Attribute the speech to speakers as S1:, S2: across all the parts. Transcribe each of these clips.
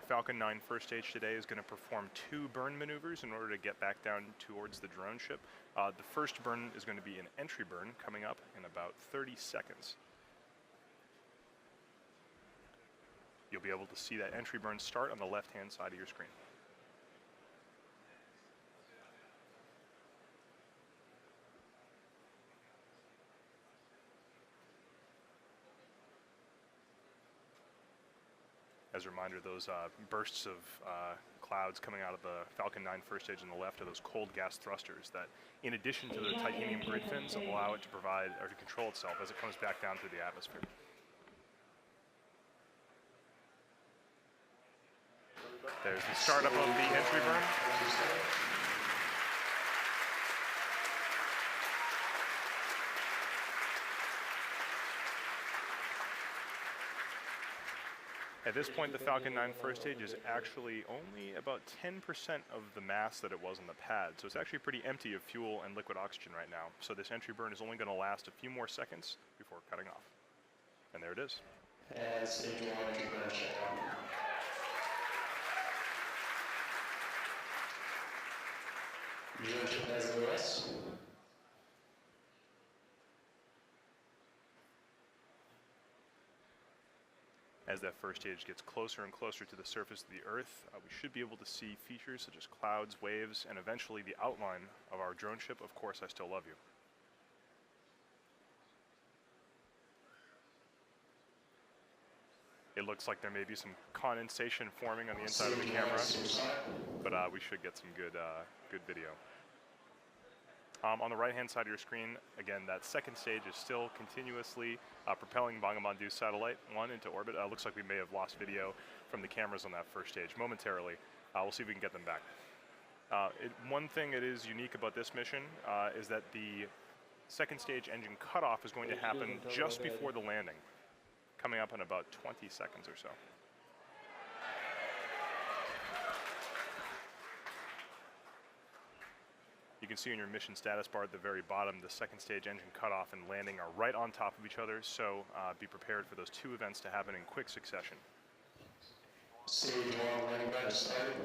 S1: Falcon 9 first stage today is going to perform 2 burn maneuvers in order to get back down towards the drone ship. The first burn is going to be an entry burn coming up in about 30 seconds. You'll be able to see that entry burn start on the left-hand side of your screen. As a reminder, those bursts of clouds coming out of the Falcon 9 first stage on the left are those cold gas thrusters that, in addition to the titanium grid fins, allow it to provide or to control itself as it comes back down through the atmosphere. There's the startup of the entry burn. At this point, the Falcon 9 first stage is actually only about 10% of the mass that it was on the pad, so it's actually pretty empty of fuel and liquid oxygen right now. So this entry burn is only going to last a few more seconds before cutting off. And there it is.
S2: And stage 1 entry burn shutdown. Drone ship has OS.
S1: As that first stage gets closer and closer to the surface of the Earth, we should be able to see features such as clouds, waves, and eventually the outline of our drone ship, Of Course I Still Love You. It looks like there may be some condensation forming on the inside of the camera, but we should get some good video. On the right-hand side of your screen, again, that second stage is still continuously propelling Bangabandhu Satellite-1 into orbit. Looks like we may have lost video from the cameras on that first stage momentarily. We'll see if we can get them back. One thing that is unique about this mission is that the second stage engine cutoff is going to happen just before the landing, coming up in about 20 seconds or so. You can see in your mission status bar at the very bottom, the second stage engine cutoff and landing are right on top of each other, so be prepared for those 2 events to happen in quick succession.
S2: Stage 1 landing pad is started.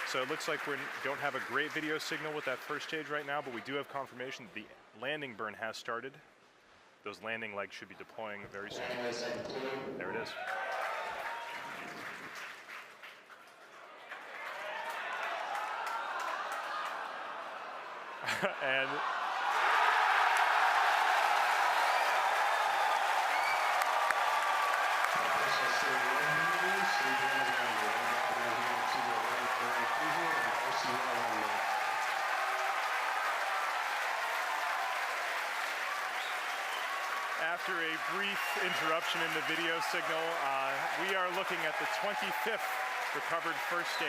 S1: So it looks like we don't have a great video signal with that first stage right now, but we do have confirmation that the landing burn has started. Those landing legs should be deploying very soon. There it is. And after a brief interruption in the video signal, we are looking at the 25th recovered first stage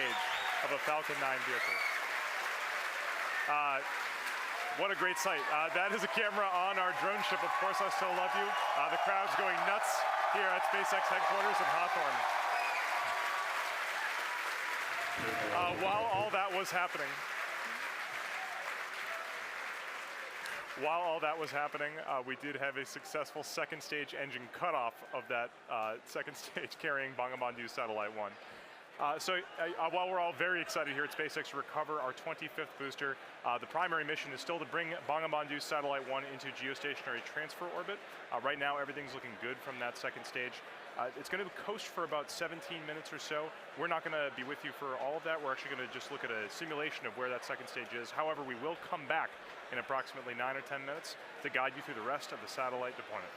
S1: of a Falcon 9 vehicle. What a great sight. That is a camera on our drone ship, Of Course I Still Love You. The crowd's going nuts here at SpaceX headquarters in Hawthorne. While all that was happening, we did have a successful second stage engine cutoff of that second stage carrying Bangabandhu Satellite-1. While we're all very excited here at SpaceX to recover our 25th booster, the primary mission is still to bring Bangabandhu Satellite-1 into geostationary transfer orbit. Right now, everything's looking good from that second stage. It's going to coast for about 17 minutes or so. We're not going to be with you for all of that. We're actually going to just look at a simulation of where that second stage is. However, we will come back in approximately 9 or 10 minutes to guide you through the rest of the satellite deployment.